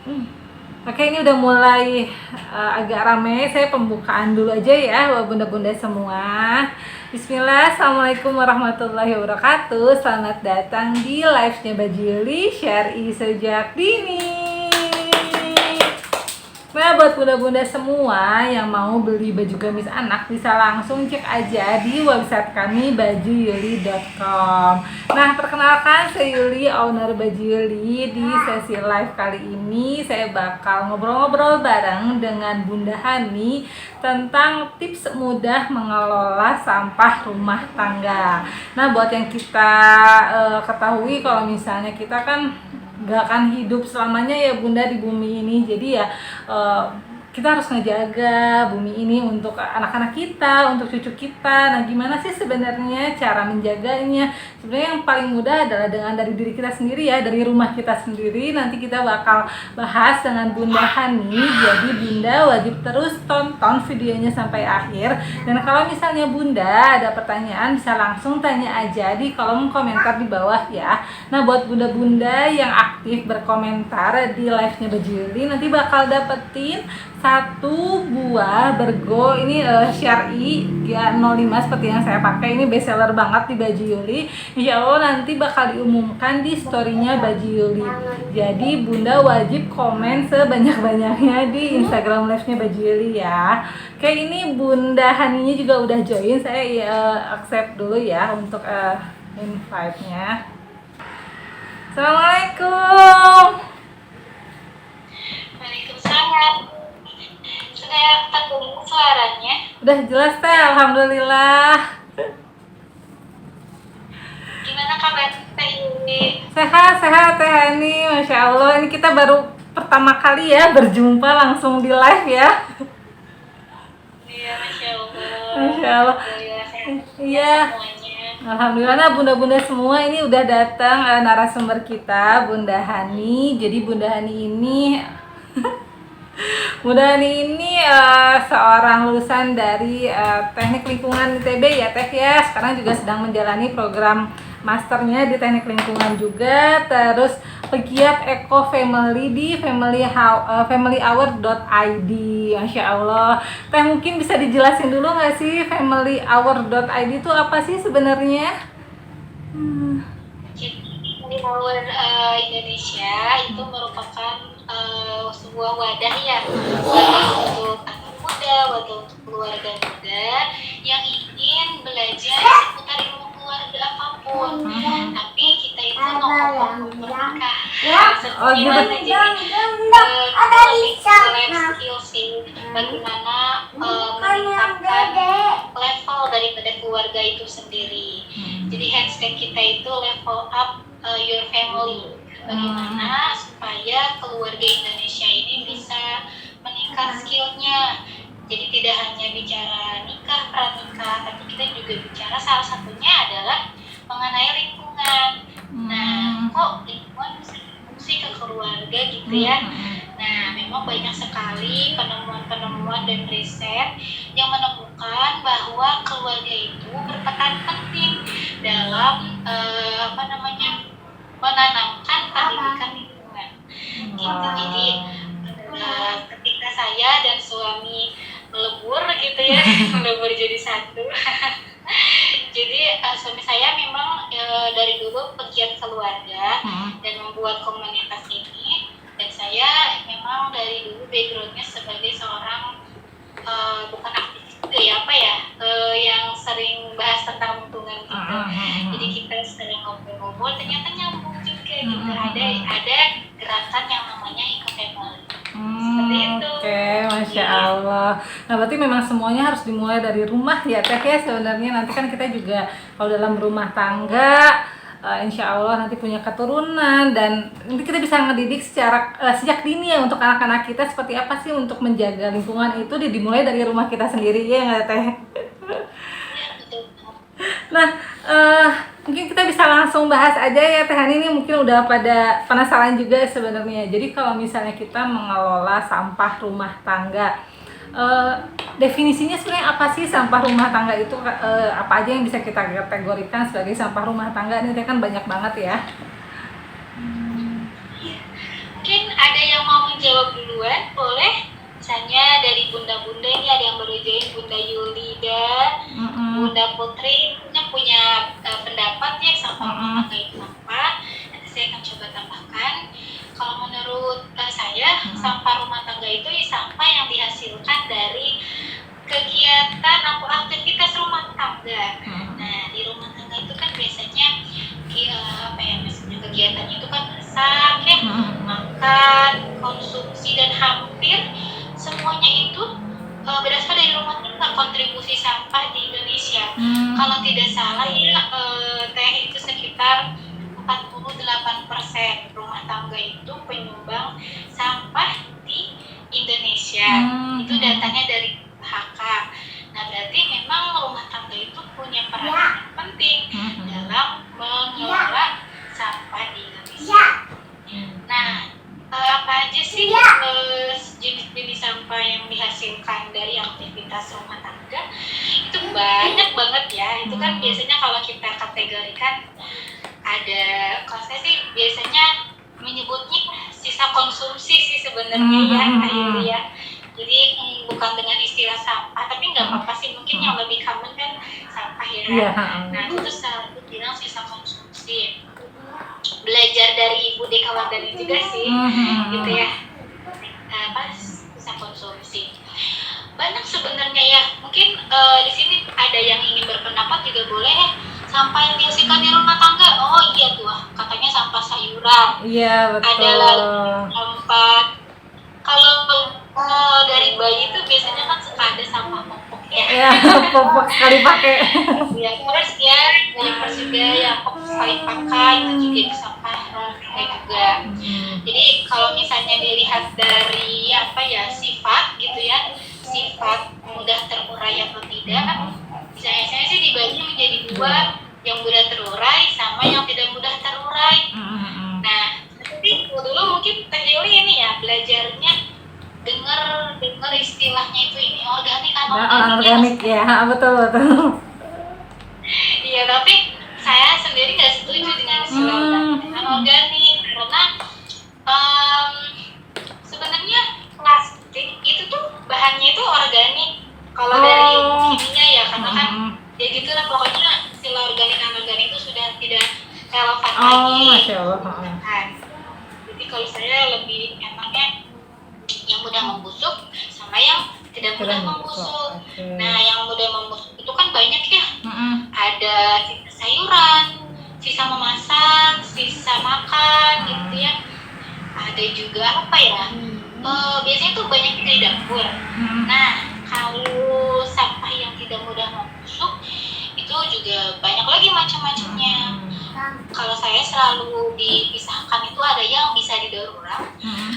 Hmm. Oke, ini udah mulai agak rame. Saya pembukaan dulu aja ya, buat bunda-bunda semua. Bismillah, assalamualaikum warahmatullahi wabarakatuh. Selamat datang di live-nya Baju Yuli, Syari sejak dini. Nah, buat bunda-bunda semua yang mau beli baju gamis anak bisa langsung cek aja di website kami bajuyuli.com. Nah, perkenalkan saya Yuli, owner Baju Yuli. Di sesi live kali ini saya bakal ngobrol-ngobrol bareng dengan Bunda Hani tentang tips mudah mengelola sampah rumah tangga. Nah, buat yang kita ketahui kalau misalnya kita kan gak akan hidup selamanya ya Bunda di bumi ini, jadi ya eh, kita harus ngejaga bumi ini untuk anak-anak kita, untuk cucu kita. Nah, gimana sih sebenarnya cara menjaganya? Sebenarnya yang paling mudah adalah dengan dari diri kita sendiri ya, dari rumah kita sendiri. Nanti kita bakal bahas dengan Bunda Hani. Jadi Bunda wajib terus tonton videonya sampai akhir. Dan kalau misalnya Bunda ada pertanyaan bisa langsung tanya aja di kolom komentar di bawah ya. Nah, buat bunda-bunda yang aktif berkomentar di live-nya Baju Yuli nanti bakal dapetin satu buah bergo ini syari ya 05 seperti yang saya pakai. Ini best seller banget di Baju Yuli. Insya Allah nanti bakal diumumkan di storynya Baju Yuli. Jadi Bunda wajib komen sebanyak-banyaknya di Instagram live-nya Baju Yuli ya. Oke, ini Bunda Haninya juga udah join. Saya accept dulu ya untuk invite-nya. Assalamualaikum. Waalaikumsalam. Sudah terdengar suaranya? Udah jelas teh, alhamdulillah. Gimana kabar Teh ini? Sehat teh Hani, masya Allah. Ini kita baru pertama kali ya berjumpa langsung di live ya. Iya, Masya Allah. Masya Allah. Alhamdulillah sehat Iya. semuanya. Alhamdulillah. Nah, bunda-bunda semua ini udah datang narasumber kita, Bunda Hani. Jadi Bunda Hani ini seorang lulusan dari Teknik Lingkungan ITB ya Teh ya. Sekarang juga sedang menjalani program masternya di Teknik Lingkungan juga. Terus pegiat Eco Family di familyhour.id. Masya Allah. Teh, mungkin bisa dijelasin dulu nggak sih familyhour.id itu apa sih sebenarnya? Jadi Power Indonesia itu merupakan sebuah wadah ya, wadah untuk anak muda, wadah untuk keluarga muda yang ingin belajar seputar ilmu keluarga apapun. Tapi kita itu ngomong menikah. Oh gitu. Jadi life skill sih, bagaimana meningkatkan level daripada keluarga itu sendiri. Jadi hashtag kita itu level up your family. Bagaimana supaya keluarga Indonesia ini bisa meningkat skillnya. Jadi tidak hanya bicara nikah, pranikah, tapi kita juga bicara salah satunya adalah mengenai lingkungan. Nah, kok lingkungan bisa berfungsi ke keluarga gitu ya. Nah, memang banyak sekali penemuan-penemuan dan riset yang menemukan bahwa keluarga itu berperan penting dalam menanamkan pendidikan lingkungan. Gitu. Jadi ketika saya dan suami melebur gitu ya, melebur jadi satu. Jadi suami saya memang dari dulu pegiat keluarga dan membuat komunitas ini, dan saya memang dari dulu backgroundnya sebagai seorang bukan aktivis juga ya, yang sering bahas tentang lingkungan gitu. Jadi kita sering ngobrol-ngobrol, ternyata nyambung juga gitu. Ada gerakan yang namanya Eco Family. Seperti itu. Oke, Masya Allah. Nah, berarti memang semuanya harus dimulai dari rumah ya Teh ya. Sebenarnya nanti kan kita juga kalau dalam rumah tangga insya Allah nanti punya keturunan, dan nanti kita bisa ngedidik secara sejak dini ya untuk anak-anak kita seperti apa sih untuk menjaga lingkungan itu dimulai dari rumah kita sendiri ya nggak Teh? Nah, mungkin kita bisa langsung bahas aja ya Teh Hani. Ini mungkin udah pada penasaran juga sebenarnya. Jadi kalau misalnya kita mengelola sampah rumah tangga, definisinya sebenarnya apa sih sampah rumah tangga itu? Apa aja yang bisa kita kategorikan sebagai sampah rumah tangga? Ini kan banyak banget ya. Mungkin ada yang mau jawab duluan boleh. Misalnya dari bunda-bunda ini ada yang baru join, Bunda Yulida, Bunda Putri punya pendapat ya sampah rumah tangga itu apa. Nanti saya akan coba tambahkan. Kalau menurut saya sampah rumah tangga itu sampah yang dihasilkan dari kegiatan atau aktivitas rumah tangga. Nah di rumah tangga itu kan biasanya kegiatannya itu kan masak ya, makan, konsumsi, dan hampir semuanya itu berasal dari rumah tangga kontribusi sampah di Indonesia. Kalau tidak salah ya teh itu sekitar 48% rumah tangga itu penyumbang sampah di Indonesia. Itu datanya dari HK. Nah berarti memang rumah tangga itu punya peran yang penting dalam mengelola sampah di Indonesia. Nah apa aja sih jenis-jenis sampah yang dihasilkan dari aktivitas rumah tangga? Itu banyak banget ya. Itu kan biasanya kalau kita kategorikan ada, kalau saya sih biasanya menyebutnya sisa konsumsi sih sebenarnya ya. Jadi bukan dengan istilah sampah, tapi nggak apa-apa sih, mungkin yang lebih common kan sampah ya. Nah itu selalu bilang sisa konsumsi. Belajar dari Ibu Dekawardhani juga sih, gitu ya. Sisa konsumsi. Banyak sebenarnya ya. Mungkin di sini ada yang ingin berpendapat juga boleh ya. Sampah yang dihasilkan di rumah tangga, oh iya tuh, katanya sampah sayuran. Iya betul. Ada lagi sampah. Kalau dari bayi itu biasanya kan suka ada sampah popok ya. Ya, popok sekali pakai. Ya, terus ya, yang juga yang popok sekali pakai itu juga sampah juga. Jadi kalau misalnya dilihat dari sifat gitu ya, sifat mudah terurai atau tidak, misalnya saya sih dibagi menjadi dua, yang mudah terurai sama yang tidak mudah terurai. Nah, tapi dulu mungkin Teh Yuli ini ya belajarnya dengar istilahnya itu ini organik anorganik ya, betul. Iya, tapi saya sendiri nggak setuju dengan istilah anorganik karena sebenarnya plastik itu tuh bahannya itu organik kalau dari kiminya ya, karena kan ya gitulah pokoknya istilah organik anorganik itu sudah tidak relevan lagi. Masya Allah. Jadi kalau saya lebih enaknya yang mudah membusuk sama yang tidak mudah membusuk. Nah yang mudah membusuk itu kan banyak ya. Ada sisa sayuran, sisa memasak, sisa makan gitu ya. Ada juga biasanya tuh banyak di dapur. Nah kalau sampah yang tidak mudah membusuk itu juga banyak lagi macam-macamnya. Kalau saya selalu dipisahkan itu ada yang bisa didaur ulang,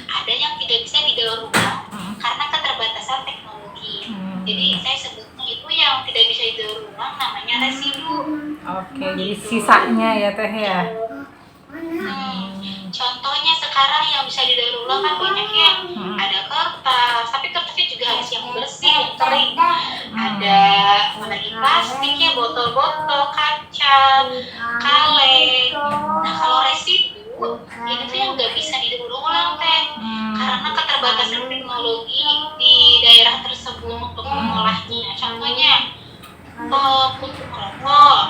ada yang tidak bisa didaur ulang karena keterbatasan teknologi. Jadi saya sebutnya itu yang tidak bisa didaur ulang namanya residu. Oke, jadi sisanya ya Teh ya. Contohnya sekarang yang bisa didaur ulang kan banyak ya. Ada kertas, tapi kertasnya juga harus yang bersih, kering. Ada apalagi plastik ya, botol-botol, kaca, kaleng. Nah kalau residu itu yang nggak bisa didaur ulang Teh, karena keterbatasan teknologi di daerah tersebut untuk mengolahnya. Contohnya puntung rokok,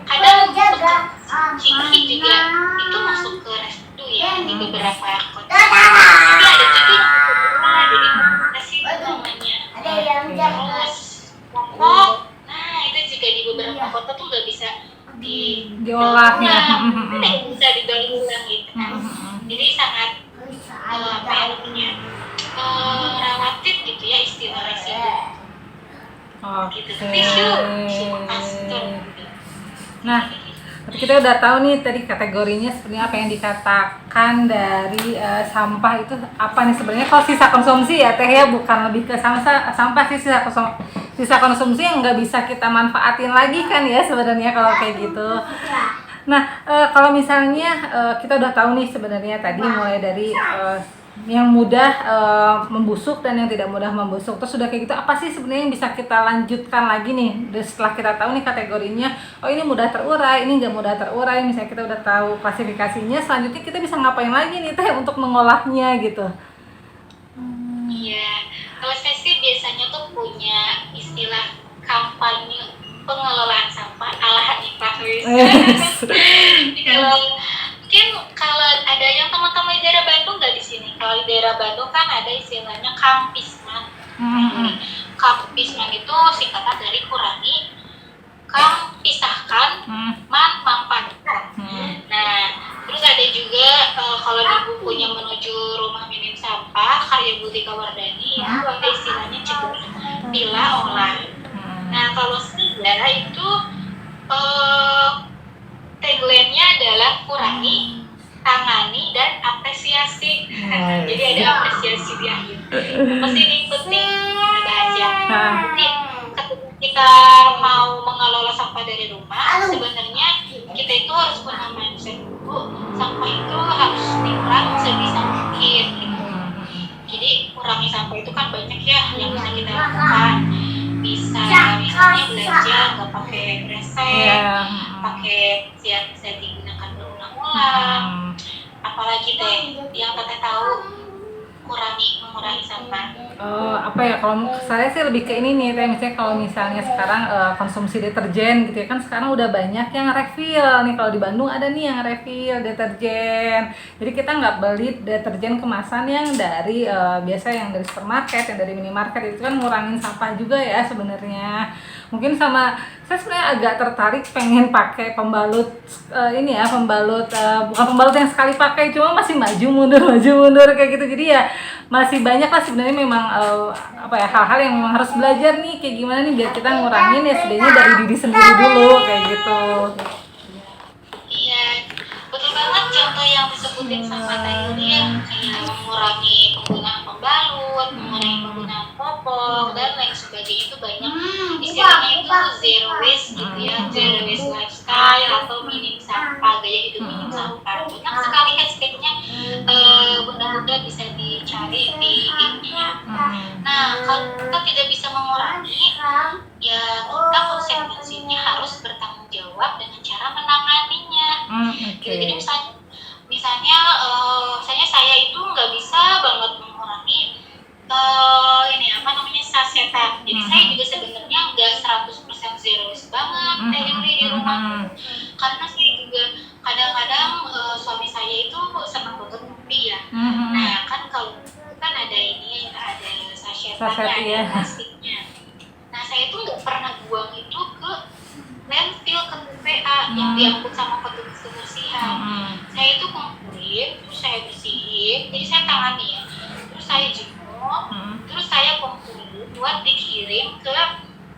kadang ciki juga itu masuk ke residu ya di beberapa kota. Tapi ada juga yang jadi residu namanya. Terus rokok, nah itu juga di beberapa kota tuh nggak bisa diolah ya. Tidak bisa didaur ulang gitu kan. Jadi sangat relatif gitu ya istilah residu. Gitu. Tisu bekas gitu. Nah, kita udah tahu nih tadi kategorinya sebenarnya apa yang dikatakan dari sampah itu apa nih sebenarnya. Kalau sisa konsumsi ya Teh ya, bukan lebih ke sampah sih, sisa konsumsi yang nggak bisa kita manfaatin lagi kan ya sebenarnya kalau kayak gitu. Nah kalau misalnya kita udah tahu nih sebenarnya tadi mulai dari yang mudah membusuk dan yang tidak mudah membusuk. Terus sudah kayak gitu, apa sih sebenarnya yang bisa kita lanjutkan lagi nih setelah kita tahu nih kategorinya, oh ini mudah terurai, ini nggak mudah terurai, misalnya kita udah tahu klasifikasinya, selanjutnya kita bisa ngapain lagi nih Teh untuk mengolahnya gitu. Iya, kalau saya sih biasanya tuh punya istilah kampanye pengelolaan sampah ala Hanifah. Jadi kalau mungkin kalau ada yang teman-teman di daerah Bandung nggak di sini. Kalau di daerah Bandung kan ada istilahnya Kampisman. Kampisman itu singkatan dari kurangi, kam pisahkan, man manfaatkan. Nah, terus ada juga kalau di bukunya Menuju Rumah Minim Sampah karya Butika Wardani itu ada istilahnya cegah, pilah, olah. Nah, kalau saya itu tagline-nya adalah kurangi, tangani, dan apresiasi. Jadi ada apresiasi di akhir. Pasti ini penting kita aja. Jadi ketika kita mau mengelola sampah dari rumah, sebenarnya kita itu harus punya mindset dulu, sampah itu harus dikurangi sebisa mungkin gitu. Jadi kurangi sampah itu kan banyak ya yang bisa kita lakukan. Bisa misalnya belanja nggak pakai kresek, pakai yang bisa digunakan berulang-ulang. Apalagi Teh yang Teteh tahu mengurangi sampah. Apa ya, kalau saya sih lebih ke ini nih Teh, misalnya kalau misalnya sekarang konsumsi deterjen gitu ya kan, sekarang udah banyak yang refill nih. Kalau di Bandung ada nih yang refill deterjen, jadi kita nggak beli deterjen kemasan yang dari biasa yang dari supermarket, yang dari minimarket, itu kan ngurangin sampah juga ya sebenarnya. Mungkin sama saya sebenarnya agak tertarik pengen pakai pembalut ini ya, pembalut bukan pembalut yang sekali pakai, cuma masih maju mundur kayak gitu. Jadi ya masih banyak lah sebenarnya memang apa ya, hal-hal yang memang harus belajar nih kayak gimana nih biar kita ngurangin ya setidaknya dari diri sendiri dulu kayak gitu. Iya, betul banget contoh yang disebutin sama Tayuri ya, kayak mengurangi penggunaan pembalut, mengurangi penggunaan popok dan lain sebagainya. Itu banyak istilahnya itu zero waste gitu ya, zero waste lifestyle atau minim sampah, gaya hidup minim sampah. Banyak sekali hashtagnya, bunda-bunda bisa dicari di IG-nya. Nah, kalau kita tidak bisa mengurangi, ya kita konsekuensinya harus bertanggung jawab dengan cara menanganinya. Gitu. Jadi misalnya saya itu nggak bisa banget mengurangi ini apa namanya sasetan. Jadi saya juga sebenarnya nggak 100% zero waste banget di rumah, karena saya juga kadang-kadang suami saya itu senang banget ngopi ya. Nah kan kalau kan ada ini, ada sasetannya, ada plastiknya. Nah saya itu nggak pernah buang itu ke landfill, ke TPA yang diangkut sama petugas kebersihan. Saya itu kumpulin, terus saya bersihin, jadi saya tangani ya, terus saya jemur, terus saya kumpulin buat dikirim ke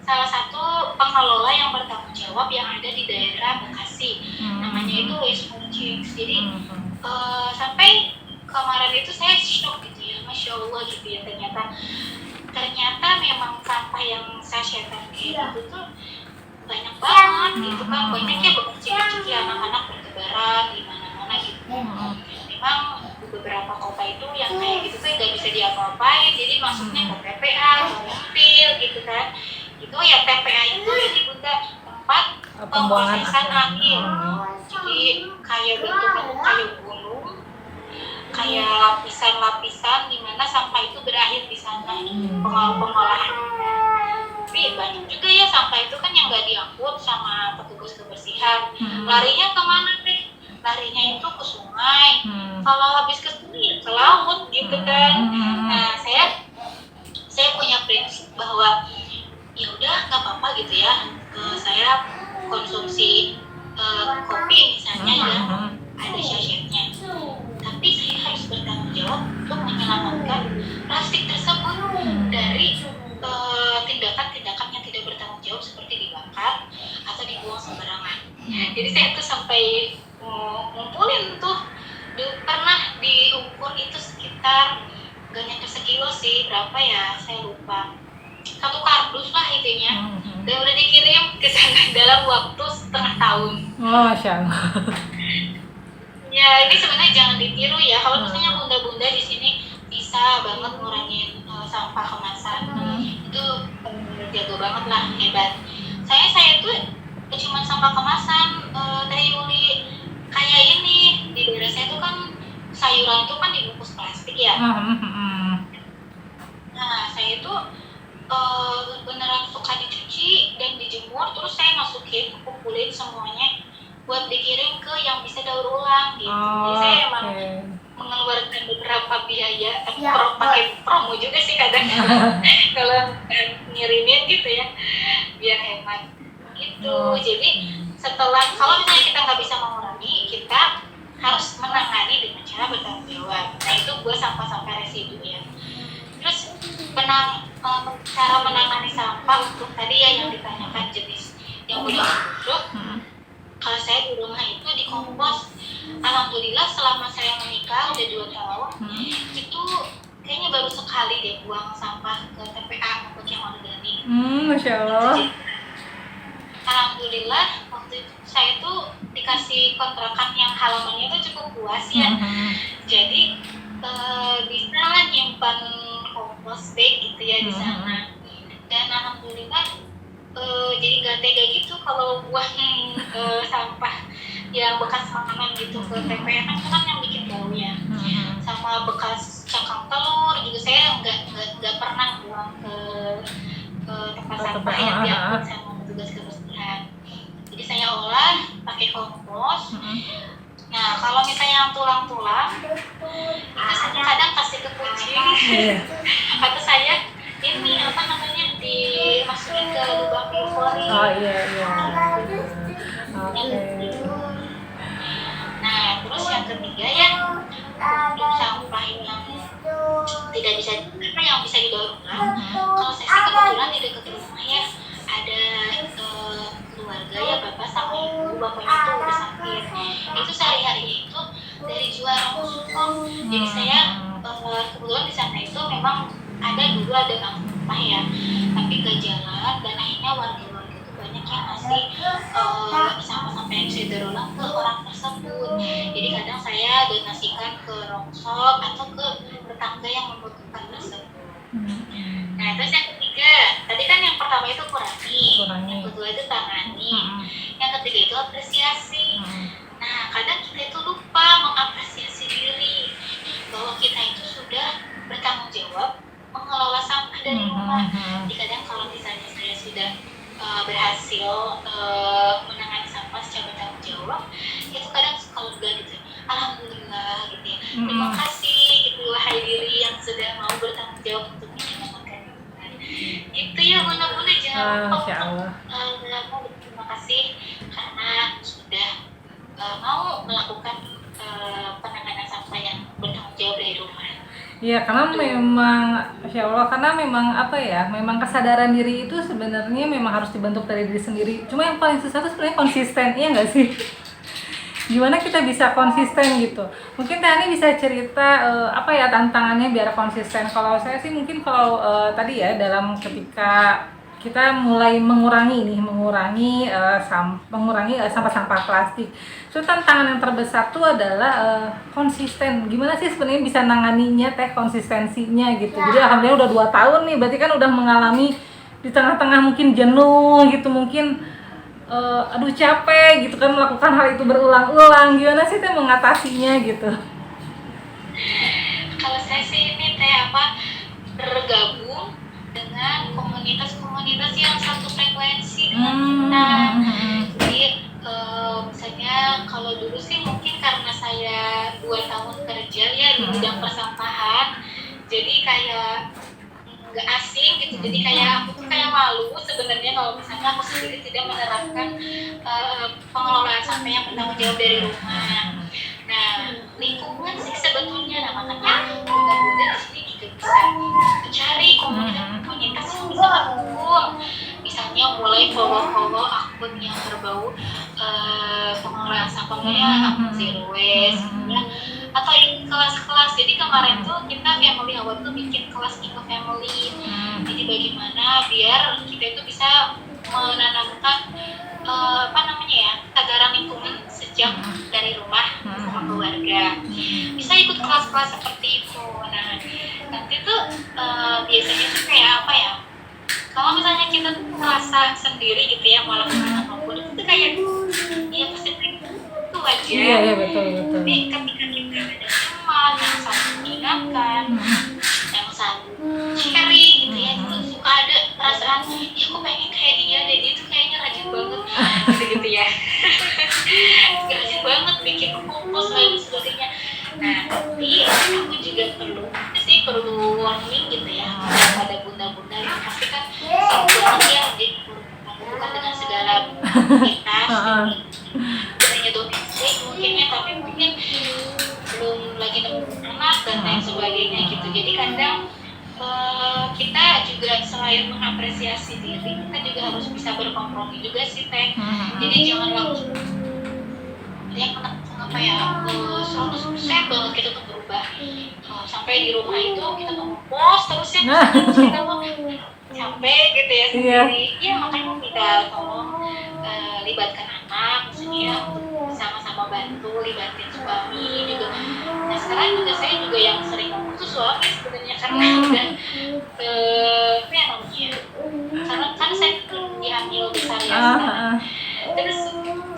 salah satu pengelola yang bertanggung jawab yang ada di daerah Bekasi. Namanya itu Waste for Change. Jadi sampai kemarin itu saya shock gitu ya, Masya Allah gitu ya, ternyata memang sampah yang sasetan kayak gitu tuh banyak banget gitu kan, banyak ya kecil-kecil anak-anak bertebaran di mana-mana gitu. Memang beberapa kota itu yang kayak gitu tuh nggak bisa diapa-apain, jadi masuknya ke TPA, ke landfill gitu kan. Itu ya TPA itu jadi bunda tempat pemrosesan akhir. Jadi kayak bentuk-bentuk kayak gunung, kayak lapisan-lapisan di mana sampah itu berakhir di sana, pengolahan. Tapi banyak juga ya sampah itu kan yang nggak diangkut sama petugas kebersihan. Larinya kemana nih? Larinya itu ke sungai. Kalau habis ke sungai ke laut gitu kan. Nah saya punya prinsip bahwa ya udah nggak apa-apa gitu ya. Saya konsumsi kopi misalnya ya, ada sachetnya. Tapi saya harus bertanggung jawab untuk menyelamatkan plastik tersebut dari tindakan-tindakan yang tidak bertanggung jawab seperti dibakar atau dibuang sembarangan. Jadi saya tuh sampai ngumpulin tuh, pernah diukur itu sekitar gak nyampe sekilo sih, berapa ya saya lupa, 1 kardus lah intinya, dan udah dikirim ke sana dalam waktu setengah tahun. Masya Allah. Ya ini sebenarnya jangan ditiru ya, kalau misalnya bunda-bunda di sini bisa banget ngurangin sampah kemasan. Itu jago banget lah, hebat. Saya tuh cuma sampah kemasan dari Yuli, kayak ini di daerah saya tuh kan sayuran tuh kan dibungkus plastik ya. Nah saya tuh beneran suka dicuci dan dijemur, terus saya masukin, kumpulin semuanya buat dikirim ke yang bisa daur ulang gitu. Jadi saya emang mengeluarkan beberapa biaya, tapi pakai promo juga sih kadang kalau ngirimin gitu ya, biar hemat gitu. Jadi setelah, kalau misalnya kita nggak bisa mengurangi, kita harus menangani dengan cara bertanggung jawab. Nah itu buat sampah-sampah residu ya. Terus cara menangani sampah untuk tadi ya yang ditanyakan jenis yang udah busuk. Kalau saya di rumah itu dikompos. Alhamdulillah selama saya menikah udah 2 tahun, itu kayaknya baru sekali deh buang sampah ke TPA untuk yang organik. Masya Allah. Jadi, alhamdulillah waktu itu saya tuh dikasih kontrakan yang halamannya tuh cukup luas ya. Jadi bisa lah nyimpan kompos bag gitu ya di sana. Dan alhamdulillah jadi nggak tega gitu kalau buang sampah yang bekas makanan gitu ke TPA, kan yang bikin bau ya. Sama bekas cangkang telur juga saya nggak pernah buang ke tempat sampah yang diangkut sama petugas kebersihan. Jadi saya olah pakai kompos. Nah kalau misalnya yang tulang-tulang itu saya kadang kasih ke kucing atau saya ini apa namanya dimasukin ke lubang biopori. Nah terus yang ketiga ya, untuk sampah yang tidak bisa yang bisa didaur ulang. Kalau saya sih kebetulan di dekat rumah ya ada keluarga ya, bapak sama ibu. Bapaknya itu udah sakit, itu sehari-harinya itu dari jual rongsok. Jadi saya kebetulan di sana itu memang ada sampah ya, tapi gak jalan, dan akhirnya warga-warga itu banyak yang ngasih sampah-sampah yang bisa didaur ulang ke orang tersebut. Jadi kadang saya donasikan ke rongsok atau ke tetangga yang membutuhkan tersebut. Nah terus yang ketiga, tadi kan yang pertama itu kurangi. Yang kedua itu tangani, yang ketiga itu apresiasi. Nah kadang kita itu lupa mengapresiasi diri bahwa kita itu sudah bertanggung jawab mengelola sampah dari rumah. Jadi kadang kalau misalnya saya sudah berhasil menangani sampah secara bertanggung jawab, itu kadang suka lega gitu, alhamdulillah gitu ya, terima kasih gitu wahai diri yang sudah mau bertanggung jawab untuk menyelamatkan lingkungan. Itu ya benar-benar jangan lupa berterima kasih karena sudah mau melakukan penanganan sampah yang bertanggung jawab dari rumah. Iya, karena memang, Masya Allah, karena memang apa ya, memang kesadaran diri itu sebenarnya memang harus dibentuk dari diri sendiri. Cuma yang paling susah itu sebenarnya konsisten, iya nggak sih? Gimana kita bisa konsisten gitu? Mungkin Tani bisa cerita apa ya tantangannya biar konsisten. Kalau saya sih mungkin kalau tadi ya dalam ketika kita mulai mengurangi sampah-sampah plastik. So tantangan yang terbesar tuh adalah konsisten. Gimana sih sebenarnya bisa nanganinya konsistensinya gitu. Jadi alhamdulillah udah 2 tahun nih, berarti kan udah mengalami di tengah-tengah mungkin jenuh gitu, mungkin aduh capek gitu kan melakukan hal itu berulang-ulang. Gimana sih teh mengatasinya gitu? Kalau saya sih ini bergabung dengan komunitas-komunitas yang satu frekuensi dengan kita. Jadi misalnya kalau dulu sih mungkin karena saya 2 tahun kerja ya di bidang persampahan, jadi kayak nggak asing gitu. Jadi kayak aku tuh kayak malu sebenarnya kalau misalnya aku sendiri tidak menerapkan pengelolaan sampah yang bertanggung jawab dari rumah. Nah lingkungan sih sebetulnya, nah makanya mudah-mudahan di sini juga bisa cari komunitas yang bisa terhubung, misalnya mulai follow akun yang berbau pengelolaan sampahnya, akun zero waste ya, atau ikut kelas-kelas. Jadi kemarin tuh kita Family Award tuh bikin kelas Eco Family. Jadi bagaimana biar kita itu bisa menanamkan kesadaran lingkungan sejak jam dari rumah sama keluarga. Bisa ikut kelas-kelas seperti itu. Nah, nanti tuh biasanya tuh kayak apa ya? Kalau misalnya kita tuh merasa sendiri gitu ya, malah apapun itu tuh kayak ya pasti itu aja. Iya betul. Tapi ketika kita ada teman yang saling mengingatkan, yang saling sharing gitu ya, itu suka ada perasaan, ya aku pengen kayak dia tuh kayaknya rajin banget gitu ya. Rajin banget bikin kumpul dan sebagainya. Nah, tapi aku juga perlu warning gitu ya pada bunda-bunda yang pasti kan sebenarnya ya bukan dengan segala kita hanya domestik mungkinnya, tapi mungkin belum lagi nemu anak dan lain sebagainya gitu. Jadi kadang kita juga selain mengapresiasi diri, kita juga harus bisa berkompromi juga sih Teh. Jadi jangan langsung yang apa ya 100% banget kita tuh berubah. Sampai di rumah itu kita tuh post terus ya kita tuh sampai gitu ya sendiri. Ya makanya kita tolong libatkan anak, maksudnya sama-sama bantu, libatin suami juga. Nah sekarang juga saya juga yang sering ngomong tuh suami sebenarnya karena udah apa ya namanya? Karena kan saya diambil besar ya sekarang. Terus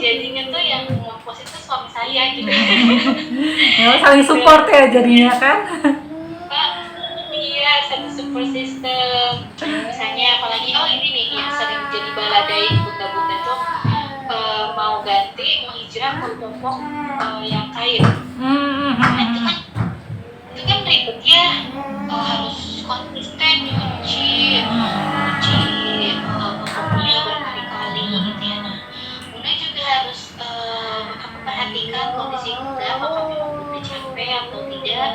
jadinya tuh yang ngepost itu suami saya gitu. Ya, saling support ya jadinya kan. Iya, satu support system. Misalnya apalagi ini nih yang sering jadi baladai bunda-bunda tuh mau ganti, mau hijrah ke popok yang kain. Nah, itu kan ribet ya, harus konsisten nyuci popoknya berkali-kali gitu ya. Nah, bunda juga harus memperhatikan kondisi bunda, apakah memang bunda capek atau tidak.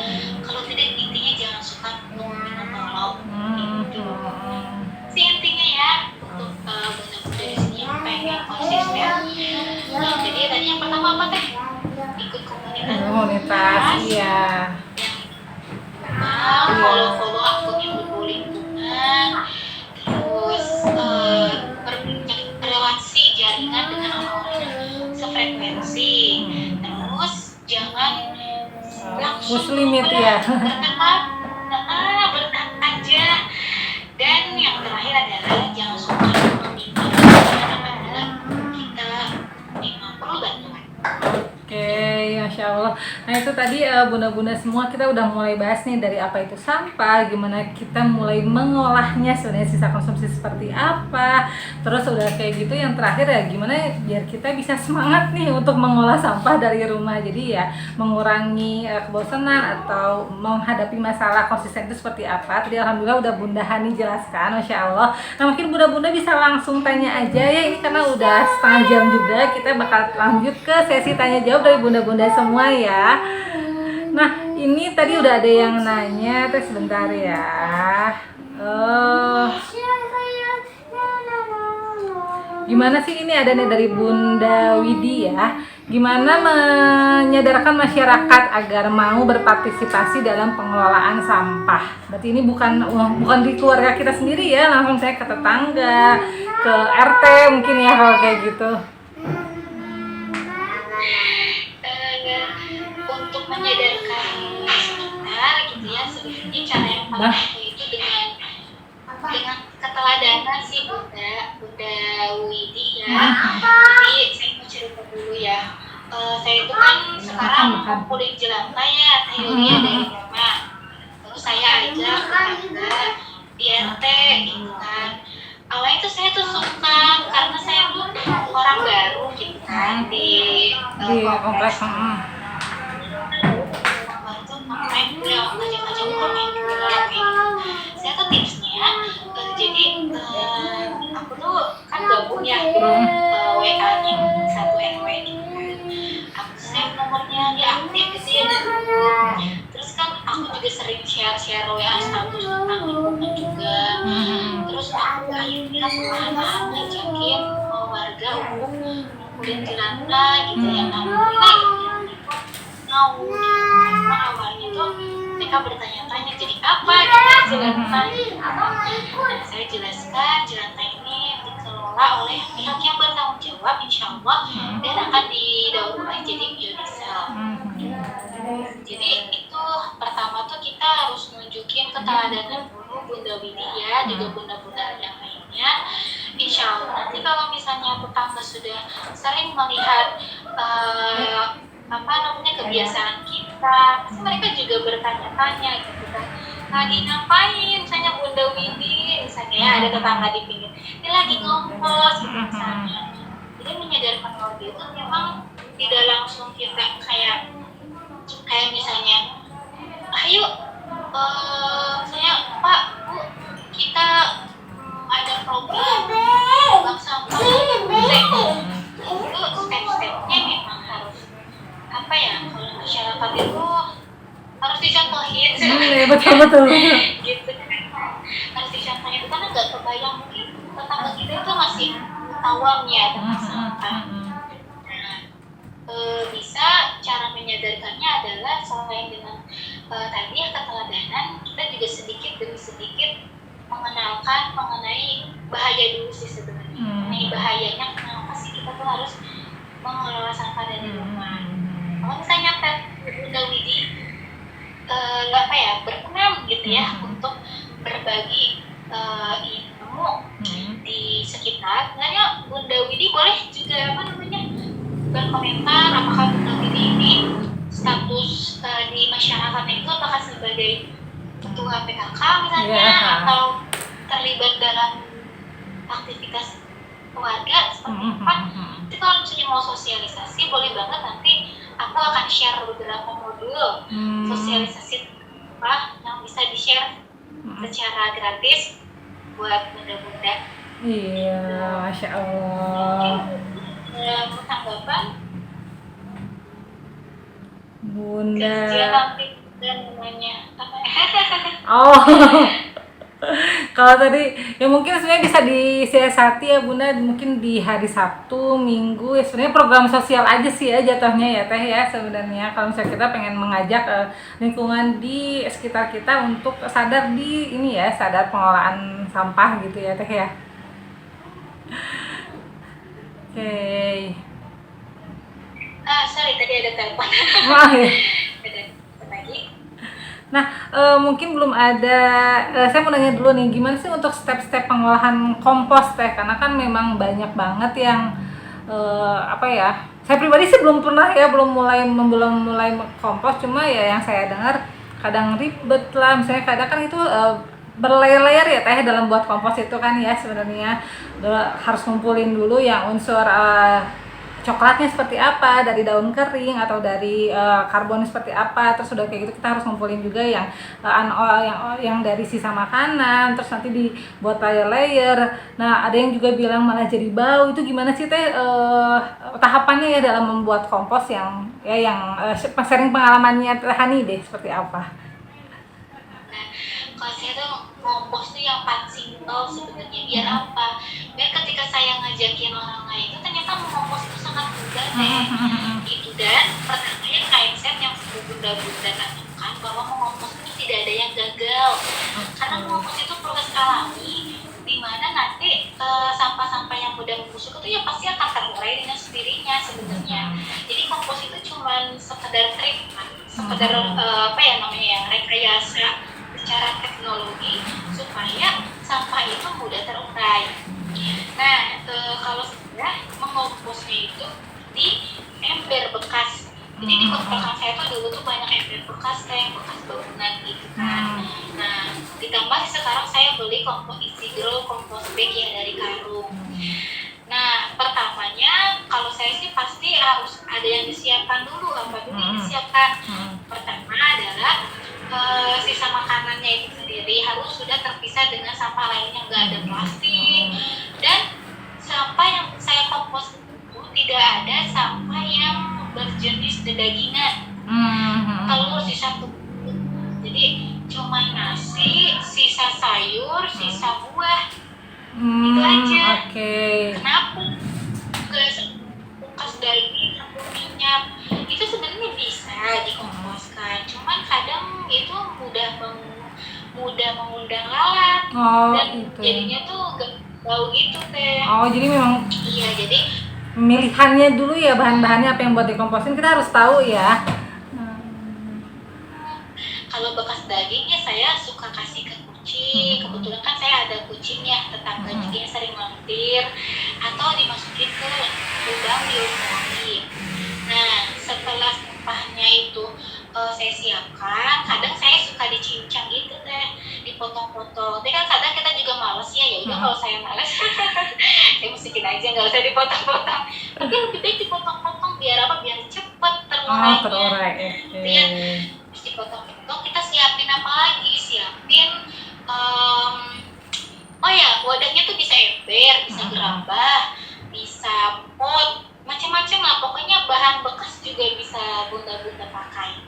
Kalau tidak, intinya jangan suka minta tolong gitu. Si intinya ya untuk bunda-bunda di sini yang pengen konsisten. Nah, jadi tadi yang pertama apa Teh? Ikut komunitas. Iya. Follow akun yang berbau lingkungan, terus berrelasi jaringan dengan orang-orang yang sefrekuensi. Terus jangan langsung Muslim itu ya. bertahan aja. Dan yang terakhir adalah jangan suka meminta apabila kita perlu bantuan. Oke, Masya Allah. Nah itu tadi bunda-bunda semua kita udah mulai bahas nih dari apa itu sampah, gimana kita mulai mengolahnya, sebenarnya sisa konsumsi seperti apa. Terus udah kayak gitu, yang terakhir ya gimana biar kita bisa semangat nih untuk mengolah sampah dari rumah. Jadi ya mengurangi kebosanan atau menghadapi masalah konsisten itu seperti apa. Tadi alhamdulillah udah Bunda Hani jelaskan, Masya Allah. Nah mungkin bunda-bunda bisa langsung tanya aja ya, ini karena udah setengah jam juga, kita bakal lanjut ke sesi tanya jawab dari bunda-bunda semua ya. Nah ini tadi udah ada yang nanya, terus sebentar ya. Gimana sih, ini ada nih dari Bunda Widi ya. Gimana menyadarkan masyarakat agar mau berpartisipasi dalam pengelolaan sampah? Berarti ini bukan di keluarga kita sendiri ya, langsung saya ke tetangga, ke RT mungkin ya kalau kayak gitu. Untuk menyadarkan sekitar gitu ya, sebenarnya cara yang paling ampuh itu dengan keteladanan sih Bunda Widi ya. Jadi saya mau cerita dulu ya. Saya itu kan sekarang ngumpulin jelantah ya, Yulia dari rumah. Terus saya ajak tetangga di RT gitu kan. Awalnya itu saya tuh suka karena saya tuh orang baru gitu kan di kompleks. Ngajak-ngajak orang yang kayak gitu. Saya tuh tipsnya, jadi aku tuh kan gabung ya grup WA-nya satu RW gitu kan. Aku save nomornya, dia aktif gitu ya dari grup. Terus kan aku juga sering share WA status tentang lingkungan juga. Terus aku akhirnya perlahan-lahan ngajakin warga untuk ngumpulin jelantah gitu ya. Alhamdulillah gitu ya, mau karena awalnya tuh mereka bertanya-tanya jadi apa gitu jelantah. Saya jelaskan jelantah ini dikelola dikelola oleh pihak yang bertanggung jawab, insya Allah, dan akan didaur ulang jadi biodiesel. Jadi itu pertama tuh kita harus nunjukin keteladanan dulu Bunda Widi ya, juga bunda-bunda yang lainnya. Insya Allah nanti kalau misalnya tetangga sudah sering melihat kebiasaan kita, pasti mereka juga bertanya-tanya gitu kan, lagi ngapain misalnya Bunda Widi, misalnya ya, ada tetangga di pinggir, ini lagi ngompos gitu misalnya. Jadi menyadarkan warga itu memang tidak langsung kita kayak misalnya, ayo misalnya Pak Bu, kita ada program buang sampah, itu step-stepnya memang harus kalau masyarakat itu harus dicontohin. Betul. Gitu kan, harus dicontohin karena nggak kebayang, mungkin tetangga kita itu masih awam ya tentang sampah. Bisa cara menyadarkannya adalah selain dengan tadi ya keteladanan, kita juga sedikit demi sedikit mengenalkan mengenai bahaya dulu sih sebenarnya. Mengenai bahayanya, kenapa sih kita tuh harus mengelola sampah dari rumah. Kalau misalnya Bunda Widi berkenan gitu ya untuk berbagi ilmu di sekitar, sebenarnya Bunda Widi boleh juga berkomentar apakah Bunda Widi ini status di masyarakatnya itu apakah sebagai ketua PKK misalnya, atau terlibat dalam aktivitas keluarga seperti apa. Jadi kalau misalnya mau sosialisasi, boleh banget, nanti aku akan share beberapa modul sosialisasi yang bisa di-share secara gratis buat bunda-bunda. Iya, Masya Allah. Tanggapan Bunda. Kerja nanti dan namanya apa ya? Oh. Kalau tadi ya mungkin sebenarnya bisa disiasati ya Bunda, mungkin di hari Sabtu, Minggu ya, sebenarnya program sosial aja sih ya jatuhnya ya Teh ya sebenarnya. Kalau misalnya kita pengen mengajak lingkungan di sekitar kita untuk sadar sadar pengelolaan sampah gitu ya Teh ya. Oke. Sorry tadi ada telepon. Wah, ya. Ada lagi. Nah, mungkin belum ada, saya mau nanya dulu nih, gimana sih untuk step-step pengolahan kompos Teh? Karena kan memang banyak banget yang, saya pribadi sih belum mulai kompos, cuma ya yang saya dengar kadang ribet lah, misalnya kadang kan itu berlayar-layar ya Teh dalam buat kompos itu kan ya sebenarnya harus ngumpulin dulu yang unsur coklatnya seperti apa, dari daun kering atau dari karbon seperti apa, terus udah kayak gitu kita harus ngumpulin juga yang yang dari sisa makanan, terus nanti dibuat layer-layer. Nah ada yang juga bilang malah jadi bau, itu gimana sih Teh tahapannya ya dalam membuat kompos yang sharing pengalamannya Teh Hani deh seperti apa? Kalau saya tuh kompos tuh yang paling simpel sebenarnya, biar apa? Biar ketika saya ngajakin orang lain itu ternyata mengompos itu sangat mudah Teh. Gitu, dan pertamanya mindset yang bunda-bunda tanamkan bahwa mengompos itu tidak ada yang gagal. Karena mengompos itu proses alami, di mana nanti sampah-sampah yang mudah membusuk itu ya pasti akan terurai dengan sendirinya sebenarnya. Jadi kompos itu cuma sekedar treatment, sekedar rekayasa secara teknologi supaya sampah itu mudah terurai. Nah, kalau sudah mengomposnya itu di ember bekas. Jadi di kontrakan saya tuh dulu tuh banyak ember bekas bekas bangunan gitu kan. Nah, ditambah sekarang saya beli kompos Isigro, kompos bag yang dari karung. Nah, pertamanya kalau saya sih pasti harus ada yang disiapkan dulu. Apa dulu yang disiapkan? Pertama adalah sisa makanannya itu sendiri harus sudah terpisah dengan sampah lainnya, nggak ada plastik, dan sampah yang saya kompos itu tidak ada sampah yang berjenis dedagingan, telur sisa tubuh, jadi cuma nasi, sisa sayur, sisa buah, itu aja. Kenapa bekas daging atau minyak itu sebenarnya bisa dikomposkan, cuman kadang itu mudah mengundang lalat dan jadinya tuh bau gitu teh. Oh, jadi memang Iya, jadi pemilihannya dulu ya, bahan-bahannya apa yang buat dikomposin kita harus tahu ya. kalau bekas dagingnya saya suka kasih ke kucing. Kebetulan kan saya ada kucing ya, tetangga juga yang sering mampir, atau dimasukin ke lubang biologis. Nah, setelah sampahnya itu saya siapkan, kadang saya suka dicincang gitu teh, dipotong-potong. Tapi kan kadang kita juga males ya udah kalau saya males, saya masukin aja nggak usah dipotong-potong. Tapi lebih baik dipotong-potong biar apa? Biar cepet terurainya. Terurai. Gitu ya. Terus dipotong-potong, kita siapin apa lagi? Siapin oh ya, wadahnya tuh bisa ember, bisa gerabah, bisa pot, macam-macam lah. Pokoknya bahan bekas juga bisa bunda-bunda pakai.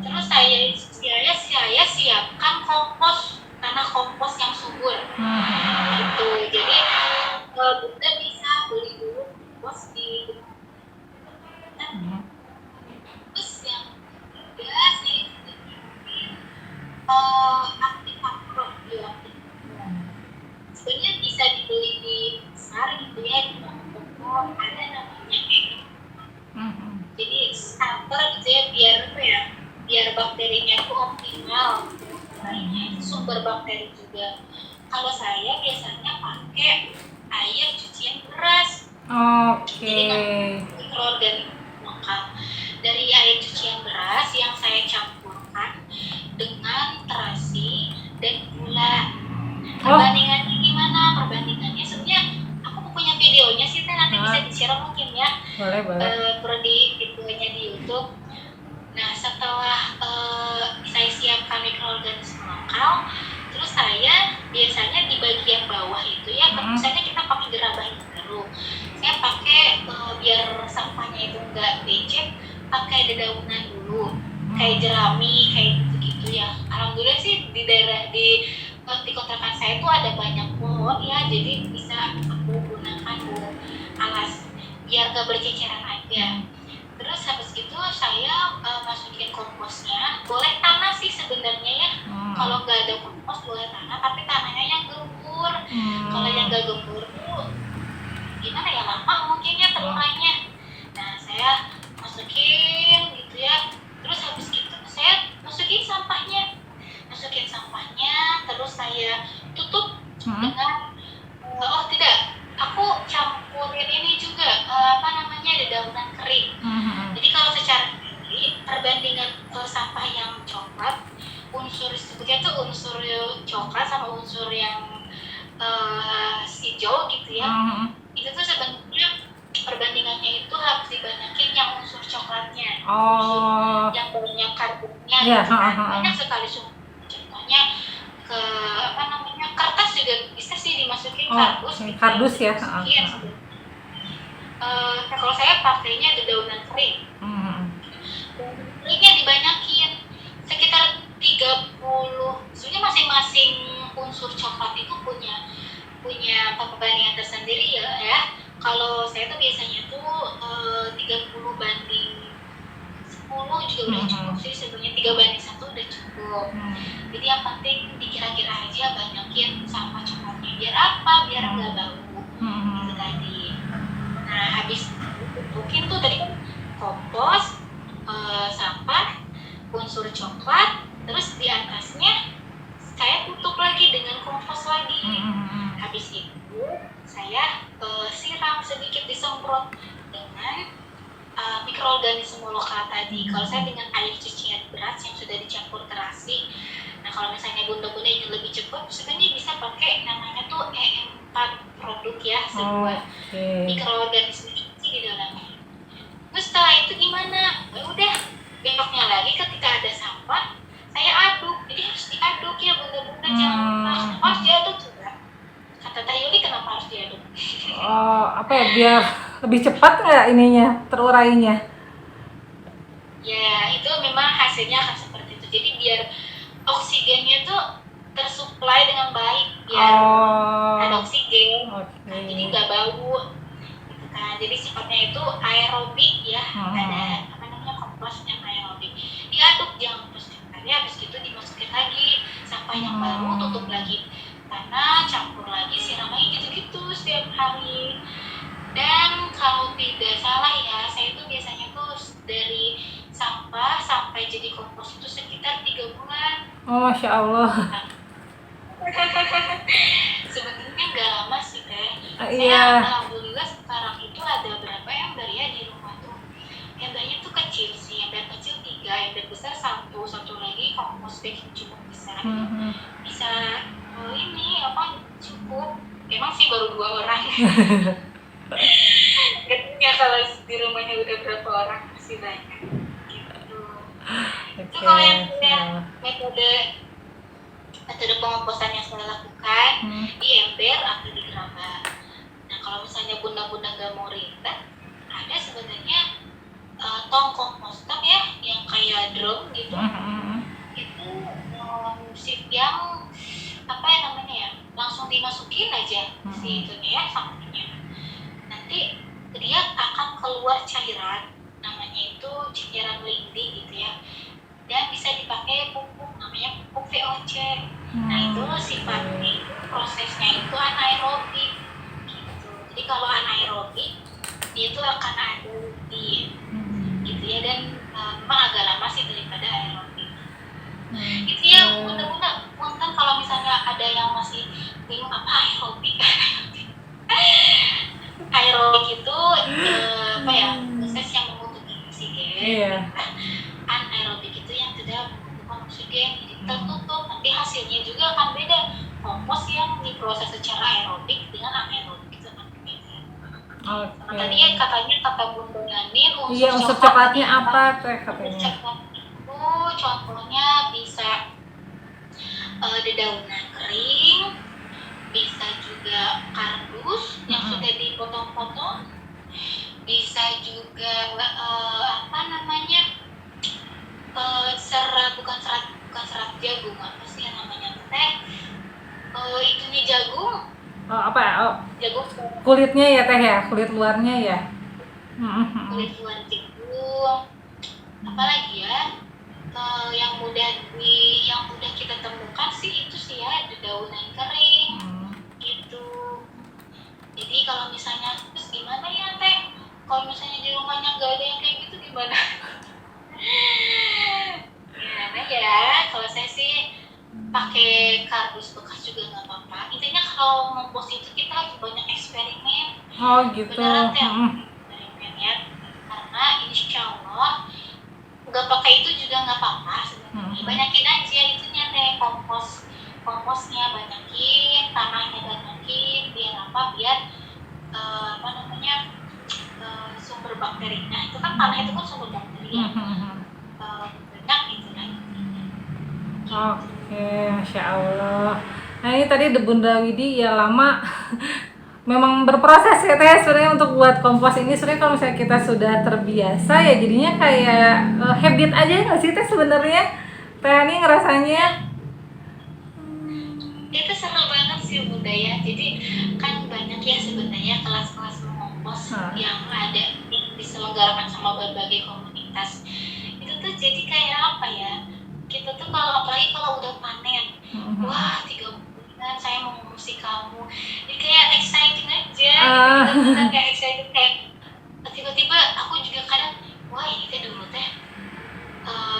Terus saya siapkan kompos, tanah kompos yang subur. Gitu. Jadi bunda bisa beli dulu kompos di terus yang ketiga saya juga bikin aktivator bioaktif. Sebenarnya bisa dibeli di pasar gitu ya, di toko ada namanya egg. Jadi starter gitu ya, biar apa ya, biar bakterinya itu optimal. Lainnya itu sumber bakteri juga. Kalau saya biasanya pakai air cucian beras. Jadi mikroorganisme lokal dari air cucian beras yang saya campurkan dengan terasi dan gula. Perbandingannya gimana? Perbandingannya sebenarnya aku punya videonya sih, nanti bisa di-share mungkin ya. Boleh. Videonya di YouTube. Nah, setelah saya siapkan mikroorganisme lokal, terus saya biasanya di bagian bawah itu ya, misalnya kita pakai gerabah itu dulu. Saya pakai biar sampahnya itu enggak becek, pakai dedaunan dulu, kayak jerami, kayak gitu-gitu ya. Alhamdulillah sih di daerah di kontrakan saya itu ada banyak pohon ya, jadi bisa aku gunakan alas biar gak berceceran aja. Terus habis itu saya masukin komposnya, boleh tanah sih sebenarnya ya. Kalau nggak ada kompos boleh tanah, tapi tanahnya yang gembur. Kalau yang nggak gembur tuh gimana ya, lama mungkin ya terurainya. Nah, saya masukin gitu ya. Terus habis itu saya masukin sampahnya, terus saya tutup dengan aku campurin ini juga dedaunan kering. Jadi kalau secara perbandingan sampah yang coklat, unsur sebutnya tuh unsur coklat sama unsur yang hijau gitu ya, itu tuh sebenarnya perbandingannya itu harus dibanyakin yang unsur coklatnya, unsur yang banyak karbonnya, banyak sekali sumber. Contohnya ke kertas juga bisa sih dimasukin, kardus ya. Kalau saya pakainya dedaunan kering. Keringnya dibanyakin sekitar 30. Sebenarnya masing-masing unsur coklat itu punya perbandingan tersendiri ya. Kalau saya tuh biasanya tuh 30 banding 10 juga udah cukup sih sebenarnya, 3:1 udah cukup. Jadi yang penting dikira-kira aja banyakin sampah coklatnya, biar apa? Biar nggak bau gitu tadi. Nah, habis mungkin tuh tadi kan kompos, sampah, unsur coklat, terus di atasnya saya tutup lagi dengan kompos lagi. Habis itu saya siram sedikit, disemprot dengan mikroorganisme lokal tadi. Kalau saya dengan air cucian beras yang sudah dicampur terasi. Nah, kalau misalnya bunda-bunda ingin lebih cepat, sebenarnya bisa pakai namanya tuh EM4 produk ya, sebuah mikroorganisme di dalamnya. Terus setelah itu gimana? Udah, besoknya lagi ketika ada sampah, saya aduk. Jadi harus diaduk ya bunda-bunda, jangan lupa. Harus diaduk juga. Kata Teh Yuli, kenapa harus diaduk? Biar lebih cepat nggak ininya, terurainya? Ya, itu memang hasilnya akan seperti itu. Jadi biar oksigennya tuh tersuplai dengan baik, biar ada oksigen, jadi nggak bau. Gitu kan. Jadi sifatnya itu aerobik ya, ada kompos yang aerobik. Diaduk, jangan terus sekali. Habis itu dimasukin lagi sampah yang baru, tutup lagi tanah, campur lagi, siram lagi gitu. setiap hari. Dan kalau tidak salah ya, saya itu biasanya tuh dari sampah sampai jadi kompos itu sekitar 3 bulan. Oh, Masya Allah. Sebenarnya nggak lama sih Teh. Iya. Saya alhamdulillah sekarang itu ada berapa ember ya di rumah tuh. Embernya tuh kecil sih, ember kecil 3, ember besar 1 lagi kompos bag yang cukup besar. Bisa ini apa cukup. Emang sih baru 2 orang. Katanya kalau di rumahnya udah berapa orang masih banyak gitu. Itu kalau yang metode pengomposan yang saya lakukan di ember atau di gerabah. Nah kalau misalnya bunda-bunda gak mau ribet, ada sebenarnya tong kompostok ya yang kayak drum gitu. Itu shift yang apa ya namanya ya, langsung dimasukin aja si itunya ya, sampahnya. Nanti dia akan keluar cairan, namanya itu cairan lindi gitu ya, dan bisa dipakai pupuk, namanya pupuk VOC. Nah itu sifatnya itu prosesnya itu anaerobik gitu. Jadi kalau anaerobik dia itu akan ada di gitu ya, dan memang agak lama sih daripada aerobik. Itu ya bunda-bunda, punten kalau misalnya ada yang masih bingung apa aerobik. Aerobik itu apa ya, proses yang membutuhkan oksigen. Anaerobik itu yang tidak membutuhkan oksigen, jadi tertutup. Nanti hasilnya juga akan beda. Kompos yang diproses secara aerobik dengan anaerobik itu akan berbeda. Sama tadi ya katanya kata Bunda Gani unsur coklatnya apa Teh katanya? Coklat itu contohnya bisa dedaunan kering, bisa juga kardus yang sudah dipotong-potong, bisa juga apa namanya bukan serat jagung, apa sih yang namanya Teh, itunya jagung. Jagung kulitnya ya Teh ya, kulit luarnya ya. Kulit luar jagung. Apalagi ya yang mudah kita temukan sih itu sih ya dedaunan kering gitu. Jadi kalau misalnya terus gimana ya Teh, kalau misalnya di rumahnya nggak ada yang kayak gitu gimana? Gimana ya, kalau saya sih pakai kardus bekas juga nggak apa-apa. Intinya kalau ngompos itu kita harus banyak eksperimen. Oh gitu. Beneran Teh, eksperimen ya, karena insya Allah nggak pakai itu juga nggak apa-apa sebenarnya. Banyakin aja itunya Teh, komposnya banyakin, tanahnya banyakin, biar apa, biar apa namanya sumber bakterinya itu kan, tanah itu kan sumber bakteri ya, banyak gitu kan. Oke, Masya Allah. Nah ini tadi Bunda Widi ya lama memang berproses ya Teh sebenarnya untuk buat kompos ini. Sebenarnya kalau misalnya kita sudah terbiasa ya jadinya kayak habit aja nggak sih Teh sebenarnya? Teh ini ngerasanya itu seru banget sih Bunda ya. Jadi kan banyak ya sebenarnya kelas-kelas mengompos yang ada diselenggarakan sama berbagai komunitas. Itu tuh jadi kayak apa ya, kita tuh kalau apalagi kalau udah panen, wah 3 bulan saya mau mengungsi kamu, jadi kayak exciting aja. Kita kayak excited, kayak tiba-tiba aku juga kadang, wah ini Teh dulu Teh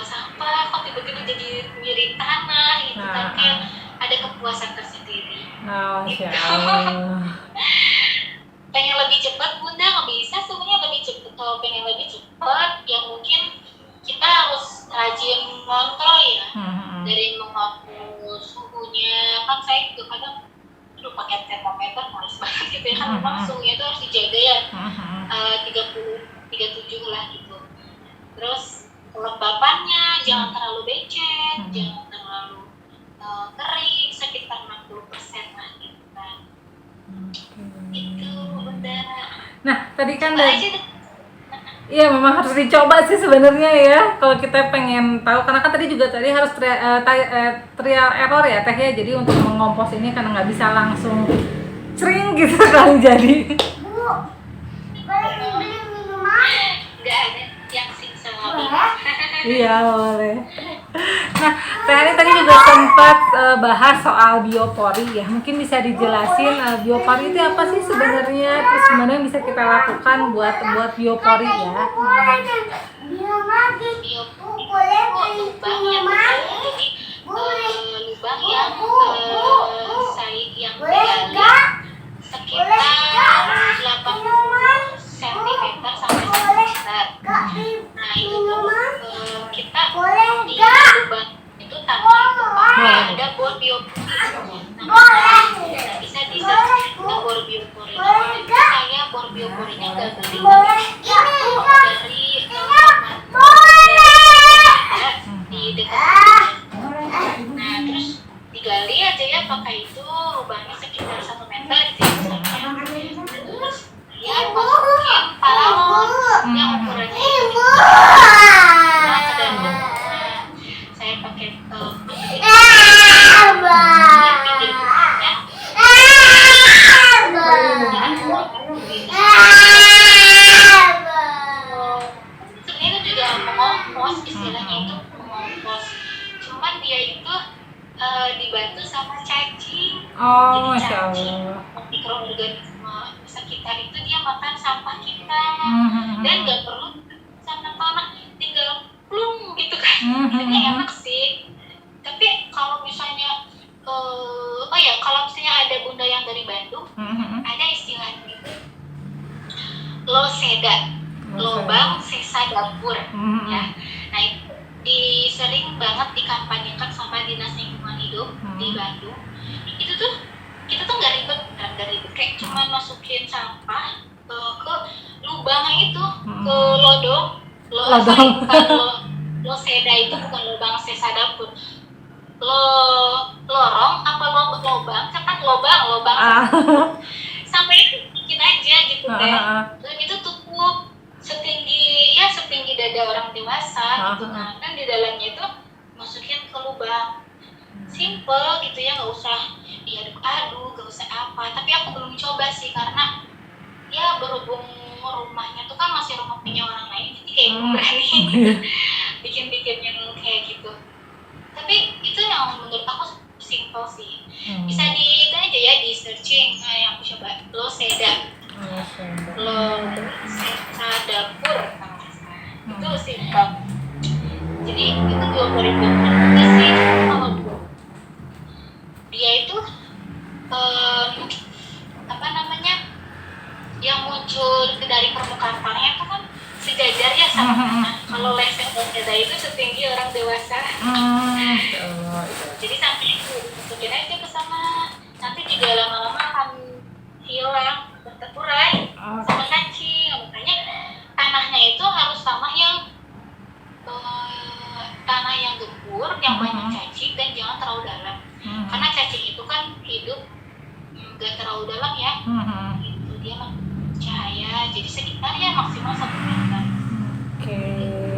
sampah kok tiba-tiba jadi mirip tanah gitu kan, kayak ada kepuasan tersendiri. Masya Allah. Pengen lebih cepat Bunda, nggak bisa sebenarnya lebih cepat. Kalau pengen lebih cepat ya mungkin kita harus rajin kontrol ya, dari mengatur suhunya. Kan saya juga kadang pakai termometer males banget gitu ya, kan memang suhunya itu harus dijaga ya, 37 lah gitu. Terus kelembapannya jangan terlalu becek, jangan terlalu kering, sekitar 60% lah gitu kan. Itu udah. Nah tadi kan iya memang harus dicoba sih sebenarnya ya kalau kita pengen tahu, karena kan tadi juga harus trial error ya Teh ya. Jadi untuk mengompos ini karena nggak bisa langsung cering gitu kali jadi. Bu, boleh beli minuman? Nggak ada yang sing sama. Iya boleh. Nah, Teh Ani tadi juga sempat bahas soal biopori ya. Mungkin bisa dijelasin biopori itu apa sih sebenarnya? Terus gimana yang bisa kita lakukan buat biopori ya? Bilang lagi. Biopori itu lubang yang jadi lubang yang yang digali sekitar 80 cm sampai 1 meter. Nah itu tuh kita di lubang itu tanpa itu ada bor biopori. Nah bisa di-search ke bor biopori. Itu kayak bor bioporinya garing dari di dekat. Nah terus digali aja ya pakai itu lubangnya sekitar 1 meter gitu ya misalnya. Terus ya masukin paralon yang ukurannya itu ke dalam. Saya pakai sebenarnya itu juga mengompos, istilahnya itu mengompos. Cuman dia itu dibantu sama cacing. Oh, Jadi Masya cacing Allah. mikroorganisme sekitar itu dia makan sampah kita dan nggak perlu sama tanah, tinggal plung gitu kan. Ini enak sih. Tapi kalau misalnya oh ya kalau misalnya ada bunda yang dari Bandung, ada istilahnya itu loseda, lobang sisa dapur ya. Nah itu sering banget dikampanyekan sama Dinas Lingkungan Hidup di Bandung. Itu tuh kita tuh nggak ribet kayak cuma masukin sampah ke lubangnya itu, ke loseda itu bukan lubang sisa dapur, lorong apa lobang kan lobang sampai itu bikin aja gitu deh. Dan itu tutup setinggi dada orang dewasa gitu kan. Dan di dalamnya itu masukin ke lubang. Simple gitu ya, nggak usah diaduk-aduk, nggak usah apa. Tapi aku belum coba sih karena ya berhubung rumahnya tuh kan masih rumah punya orang lain, jadi kayak berani bikin yang kayak gitu. Tapi itu yang menurut aku simple sih. Bisa itu aja ya di searching. Nah yang aku coba loseda dapur itu simple. Jadi itu biopori sih. Kalau dia itu apa namanya yang muncul dari permukaan tanahnya itu kan sejajar ya sama tanah. Kalau loseda itu setinggi orang dewasa. Jadi sampai itu masukin aja ke sana, nanti juga lama-lama akan hilang, berterurai sama cacing. Makanya tanahnya itu harus tanah yang gembur, yang banyak cacing dan jangan terlalu dalam. Karena cacing itu kan hidup nggak terlalu dalam ya. Itu dia cahaya, jadi sekitar ya maksimal 1 meter. Oke,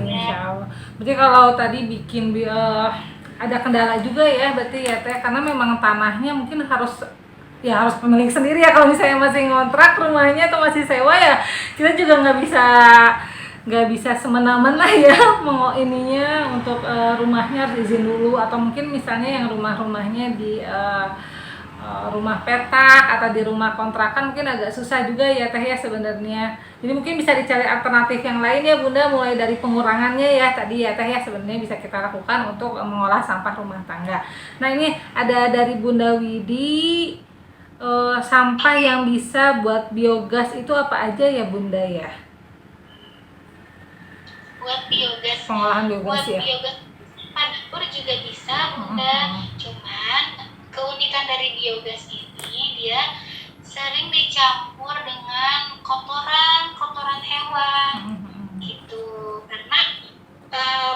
Insya Allah. Berarti kalau tadi bikin ada kendala juga ya, berarti ya Teh, karena memang tanahnya mungkin harus pemilik sendiri ya. Kalau misalnya masih ngontrak rumahnya atau masih sewa ya, kita juga nggak bisa semena-mena ya mau ininya untuk rumahnya harus izin dulu, atau mungkin misalnya yang rumahnya di rumah petak atau di rumah kontrakan mungkin agak susah juga ya Teh ya sebenarnya. Jadi mungkin bisa dicari alternatif yang lain ya Bunda, mulai dari pengurangannya ya tadi ya Teh ya, sebenarnya bisa kita lakukan untuk mengolah sampah rumah tangga. Nah ini ada dari Bunda Widi, sampah yang bisa buat biogas itu apa aja ya Bunda ya? Buat biogas, pengolahan biogas ya? Biogas dapur juga bisa Bunda. Cuman keunikan dari biogas ini dia sering dicampur dengan kotoran hewan gitu. Karena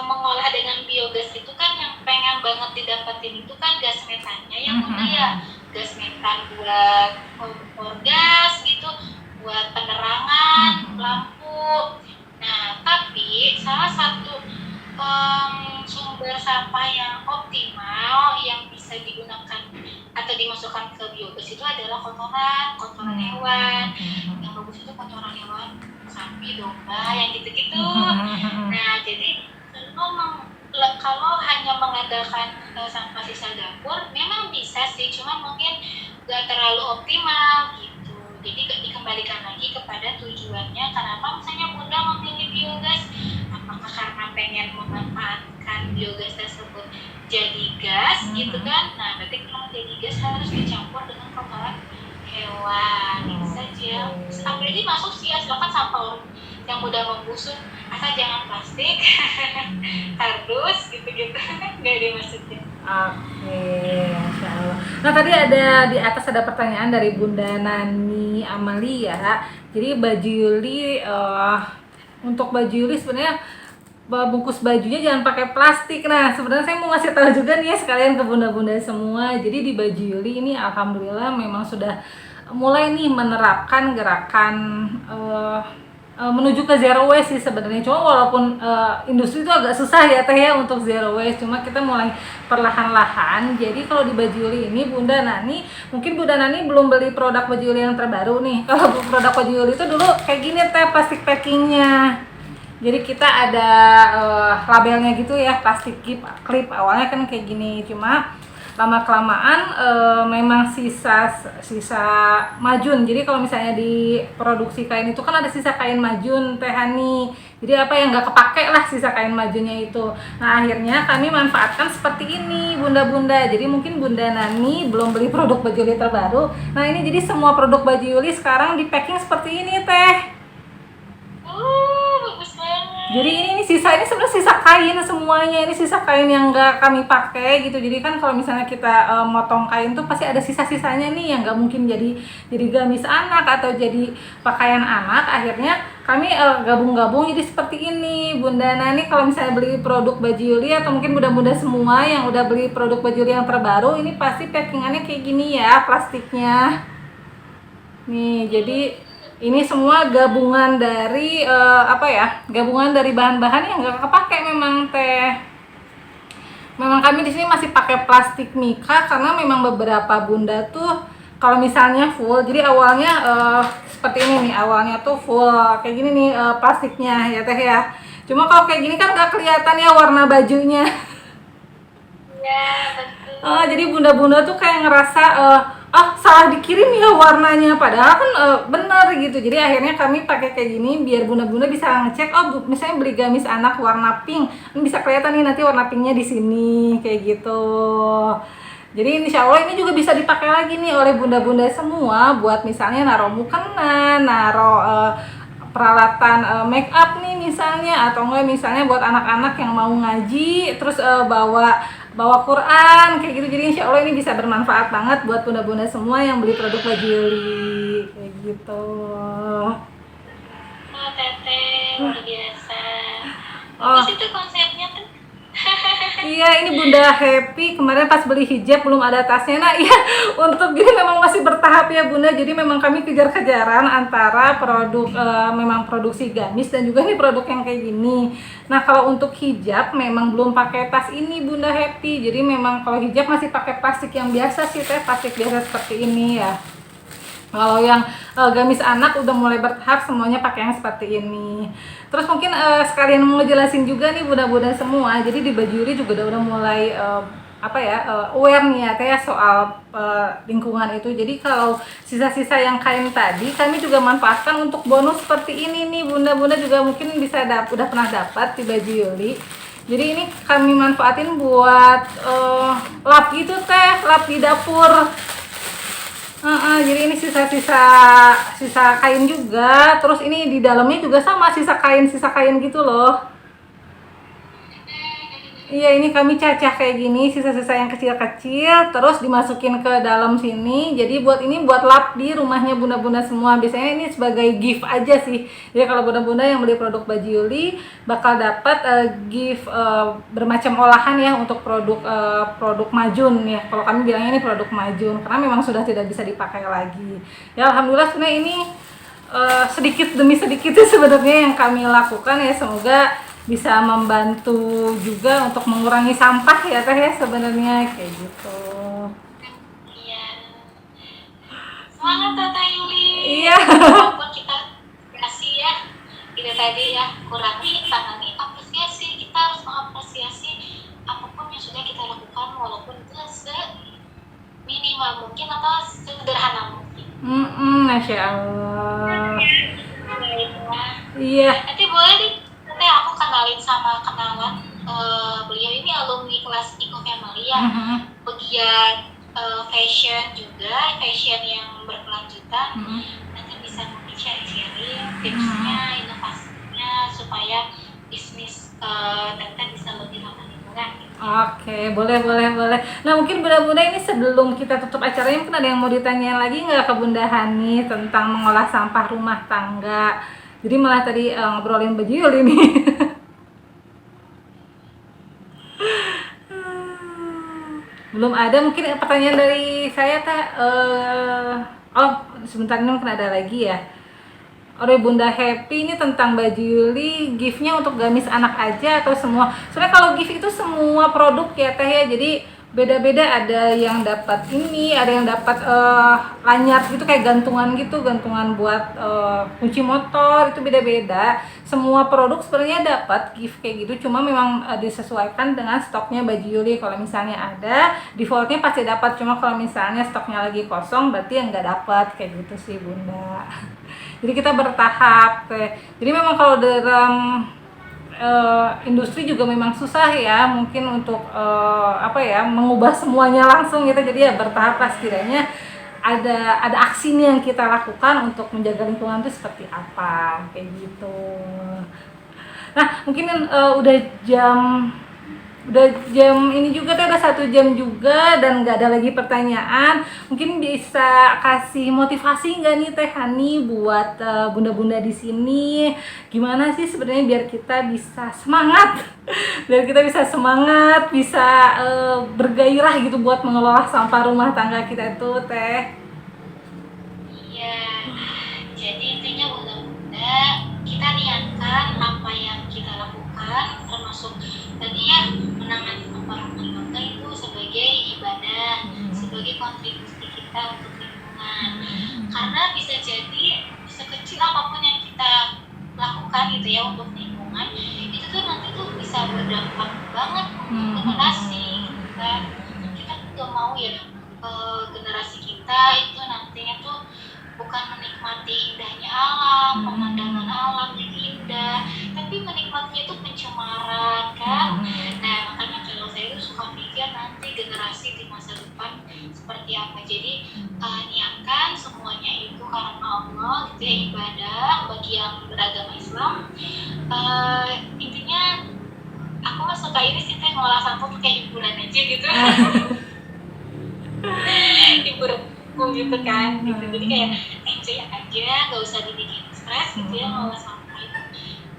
mengolah dengan biogas itu kan yang pengen banget didapetin itu kan gas metannya yang Bunda ya. Gas metan buat kompor gas gitu, buat penerangan lampu. Nah, tapi salah satu sumber sampah yang optimal yang bisa digunakan atau dimasukkan ke biogas itu adalah kotoran hewan. Yang bagus itu kotoran hewan sapi, domba, yang gitu-gitu. Nah, jadi kalau hanya mengandalkan sampah sisa dapur memang bisa sih, cuma mungkin nggak terlalu optimal gitu. Jadi dikembalikan lagi kepada tujuannya. Kenapa misalnya Bunda memilih biogas? Apakah karena pengen memanfaatkan biogas tersebut jadi gas gitu kan? Nah berarti kalau jadi gas harus dicampur dengan kotoran hewan itu saja. Apalagi masuk sih ya, silakan sampah yang mudah membusuk, asal jangan plastik, kardus gitu-gitu, nggak dimasukin. Oke, Masya Allah. Nah tadi ada di atas ada pertanyaan dari Bunda Nani Amalia. Jadi baju Yuli, untuk baju Yuli sebenarnya bungkus bajunya jangan pakai plastik. Nah sebenarnya saya mau ngasih tahu juga nih ya sekalian ke bunda-bunda semua. Jadi di baju Yuli ini alhamdulillah memang sudah mulai nih menerapkan gerakan menuju ke zero waste sih sebenarnya. Cuma walaupun industri itu agak susah ya Teh ya untuk zero waste, cuma kita mulai perlahan-lahan. Jadi kalau di baju Yuli ini Bunda Nani, mungkin Bunda Nani belum beli produk baju Yuli yang terbaru nih. Kalau produk baju Yuli itu dulu kayak gini Teh plastik packingnya. Jadi kita ada labelnya gitu ya, plastik clip awalnya kan kayak gini, cuma lama kelamaan memang sisa majun. Jadi kalau misalnya di produksi kain itu kan ada sisa kain majun Teh Hani. Jadi apa yang nggak kepake lah sisa kain majunnya itu. Nah akhirnya kami manfaatkan seperti ini bunda-bunda. Jadi mungkin Bunda Nani belum beli produk baju Yuli terbaru. Nah ini jadi semua produk baju Yuli sekarang di packing seperti ini Teh. Bagus banget. Jadi ini sisa, ini sebenarnya sisa kain semuanya. Ini sisa kain yang nggak kami pakai gitu. Jadi kan kalau misalnya kita motong kain tuh pasti ada sisa-sisanya nih yang nggak mungkin jadi gamis anak atau jadi pakaian anak. Akhirnya kami gabung-gabung jadi seperti ini Bunda Nani. Kalau misalnya beli produk baju Yuli atau mungkin bunda-bunda semua yang udah beli produk baju Yuli yang terbaru, ini pasti packingannya kayak gini ya plastiknya. Nih jadi ini semua gabungan dari gabungan dari bahan-bahan yang nggak kepake memang Teh. Memang kami di sini masih pakai plastik mika karena memang beberapa bunda tuh kalau misalnya full, jadi awalnya seperti ini nih, awalnya tuh full kayak gini nih plastiknya ya Teh ya. Cuma kalau kayak gini kan nggak kelihatan ya warna bajunya. Ya betul. Jadi bunda-bunda tuh kayak ngerasa salah dikirim ya warnanya, padahal kan benar gitu. Jadi akhirnya kami pakai kayak gini biar bunda-bunda bisa ngecek, misalnya beli gamis anak warna pink, bisa kelihatan nih nanti warna pinknya di sini kayak gitu. Jadi insya Allah ini juga bisa dipakai lagi nih oleh bunda-bunda semua buat misalnya naruh mukena, naruh peralatan make up nih misalnya, atau enggak misalnya buat anak-anak yang mau ngaji terus bawa Quran kayak gitu. Jadi insya Allah ini bisa bermanfaat banget buat bunda-bunda semua yang beli produk baju Yuli kayak gitu. Teteh luar biasa. Bagus itu konsepnya tuh. Iya, ini Bunda happy kemarin pas beli hijab belum ada tasnya. Nah iya, untuk gini memang masih bertahap ya Bunda. Jadi memang kami kejar-kejaran antara produk memang produksi gamis dan juga ini produk yang kayak gini. Nah kalau untuk hijab memang belum pakai tas ini Bunda happy. Jadi memang kalau hijab masih pakai plastik yang biasa sih Teh, plastik biasa seperti ini ya. Kalau yang gamis anak udah mulai bertahap semuanya pakai yang seperti ini. Terus mungkin sekalian mau ngejelasin juga nih bunda-bunda semua. Jadi di baju Yuli juga udah mulai aware nih ya Teh soal lingkungan itu. Jadi kalau sisa-sisa yang kain tadi kami juga manfaatkan untuk bonus seperti ini nih bunda-bunda juga mungkin bisa udah pernah dapat di baju Yuli. Jadi ini kami manfaatin buat lap gitu Teh, lap di dapur. Jadi ini sisa kain juga, terus ini di dalamnya juga sama sisa kain gitu loh. Iya, ini kami cacah kayak gini, sisa-sisa yang kecil-kecil, terus dimasukin ke dalam sini. Jadi buat lap di rumahnya bunda-bunda semua. Biasanya ini sebagai gift aja sih. Jadi kalau bunda-bunda yang beli produk baju Yuli bakal dapat gift bermacam olahan ya untuk produk majun ya. Kalau kami bilangnya ini produk majun karena memang sudah tidak bisa dipakai lagi. Ya alhamdulillah sebenarnya ini sedikit demi sedikit sebenarnya yang kami lakukan ya, semoga bisa membantu juga untuk mengurangi sampah ya Teh ya sebenarnya kayak gitu. Iya. Semangat Tata Yuli. Iya. Walaupun kita apresiasi ya, kita tadi ya kurangi, tangani, apresiasi. Kita harus mengapresiasi apapun yang sudah kita lakukan walaupun itu minimal mungkin atau sederhana mungkin. Masya Allah. Nah, Iya. nanti boleh nih, nanti aku kenalin sama kenalan beliau ini alumni kelas Eco Family ya, bagian fashion juga, fashion yang berkelanjutan. Nanti bisa mungkin sharing-sharing tipsnya, inovasinya supaya bisnis Teteh bisa lebih ramah lingkungan. Oke, boleh. Nah, mungkin Bunda ini sebelum kita tutup acaranya, mungkin ada yang mau ditanya lagi nggak ke Bunda Hani tentang mengolah sampah rumah tangga? Jadi malah tadi ngobrolin baju Yul ini. Belum ada, mungkin pertanyaan dari saya Teh. Oh, sebentar, ini mungkin ada lagi ya. Oleh Bunda Happy ini tentang baju Yuli, gift-nya untuk gamis anak aja atau semua? Soalnya kalau gift itu semua produk ya Teh ya, jadi beda-beda, ada yang dapat ini, ada yang dapat lanyard gitu kayak gantungan gitu, gantungan buat kunci motor, itu beda-beda. Semua produk sebenarnya dapat gift kayak gitu, cuma memang disesuaikan dengan stoknya baju Yuli. Kalau misalnya ada, defaultnya pasti dapat, cuma kalau misalnya stoknya lagi kosong berarti yang nggak dapat, kayak gitu sih Bunda. Jadi kita bertahap Teh. Jadi memang kalau dalam industri juga memang susah ya, mungkin untuk mengubah semuanya langsung gitu. Jadi ya bertahap lah, setidaknya ada aksi nih yang kita lakukan untuk menjaga lingkungan itu seperti apa, kayak gitu. Nah, mungkin udah jam ini juga Teh, udah 1 jam juga dan nggak ada lagi pertanyaan. Mungkin bisa kasih motivasi nggak nih Teh Hani buat bunda-bunda di sini, gimana sih sebenarnya biar kita bisa semangat bisa bergairah gitu buat mengelola sampah rumah tangga kita itu Teh. Iya, jadi intinya bunda-bunda kita niatkan apa yang kita lakukan, termasuk tadi ya menangani sampah rumah tangga itu sebagai ibadah, sebagai kontribusi kita untuk lingkungan. Karena bisa jadi sekecil apapun yang kita lakukan gitu ya untuk lingkungan, itu tuh nanti tuh bisa berdampak banget untuk generasi gitu kan. Kita juga mau ya generasi kita itu nantinya tuh bukan menikmati indahnya alam, pemandangan alam yang indah, tapi menikmatinya itu pencemaran kan. Nah, makanya kalau saya tuh suka mikir nanti generasi di masa depan seperti apa. Jadi niatkan semuanya itu karena Allah gitu ya, ibadah bagi yang beragama Islam. Intinya aku mah suka ini sih Teh, ngolah sampah tuh kayak hiburan aja gitu. Hiburan gitu kan gitu. Jadi kayak enjoy aja, gak usah dibikin stres gitu ya ngolah sampah itu.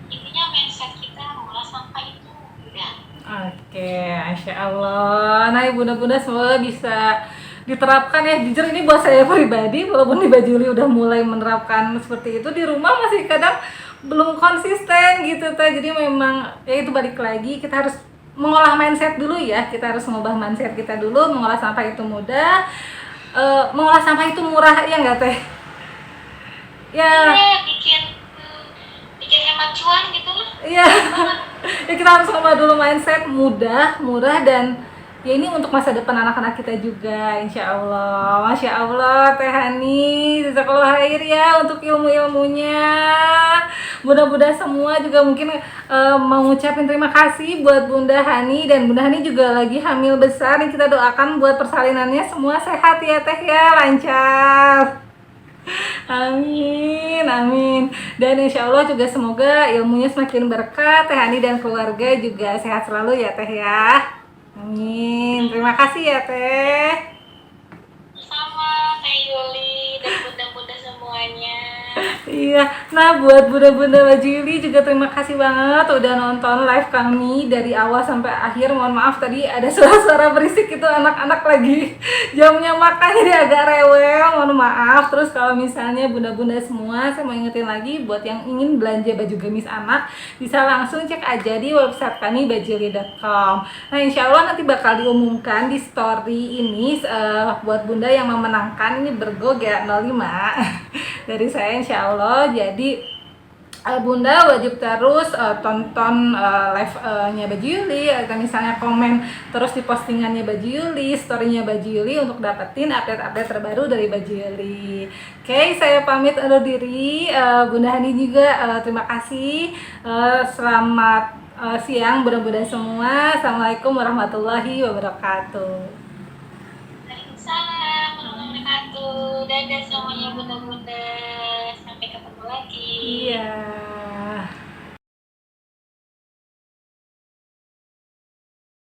Intinya mindset kita ngolah sampah itu udah. Oke, Masya Allah. Nah, bunda-bunda semua bisa diterapkan ya. Jujur ini buat saya pribadi, walaupun di Bajuli udah mulai menerapkan seperti itu, di rumah masih kadang belum konsisten gitu Teh. Jadi memang ya itu balik lagi, kita harus mengolah mindset dulu ya. Kita harus mengubah mindset kita dulu. Mengolah sampah itu mudah, mengolah sampah itu murah, ya nggak Teh? Ya. Iya, bikin hemat cuan gitu lah. Iya. Ya kita harus ubah dulu mindset, mudah, murah, dan ya ini untuk masa depan anak-anak kita juga, insya Allah. Masya Allah Teh Hani, jazakallah khair ya untuk ilmu-ilmunya. Mudah-mudahan semua juga mungkin mau ngucapin terima kasih buat Bunda Hani, dan Bunda Hani juga lagi hamil besar, dan kita doakan buat persalinannya semua sehat ya Teh ya, lancar. Amin. Dan insya Allah juga semoga ilmunya semakin berkah, Teh Hani dan keluarga juga sehat selalu ya Teh ya. Amin. Terima kasih ya Teh. Sama Teh Yuli dan bunda-bunda semuanya. Iya, nah buat bunda-bunda Bajuli juga terima kasih banget udah nonton live kami dari awal sampai akhir. Mohon maaf tadi ada suara-suara berisik, itu anak-anak lagi jamnya makan jadi agak rewel, mohon maaf. Terus kalau misalnya bunda-bunda semua, saya mau ingetin lagi buat yang ingin belanja baju gamis anak bisa langsung cek aja di website kami bajuli.com. Nah, insya Allah nanti bakal diumumkan di story ini buat bunda yang memenangkan ini bergog ya 05 dari saya insya Allah. Jadi Bunda wajib terus tonton live-nya Baju Yuli, atau misalnya komen terus di postingannya Baju Yuli, story-nya Baju Yuli untuk dapetin update-update terbaru dari Baju Yuli. Oke, saya pamit undur diri. Bunda Hani juga terima kasih. Selamat siang Bunda-bunda semua. Assalamualaikum warahmatullahi wabarakatuh. Waalaikumsalam warahmatullahi wabarakatuh. Dadah semuanya bunda-bunda. Sampai ketemu lagi. Iya.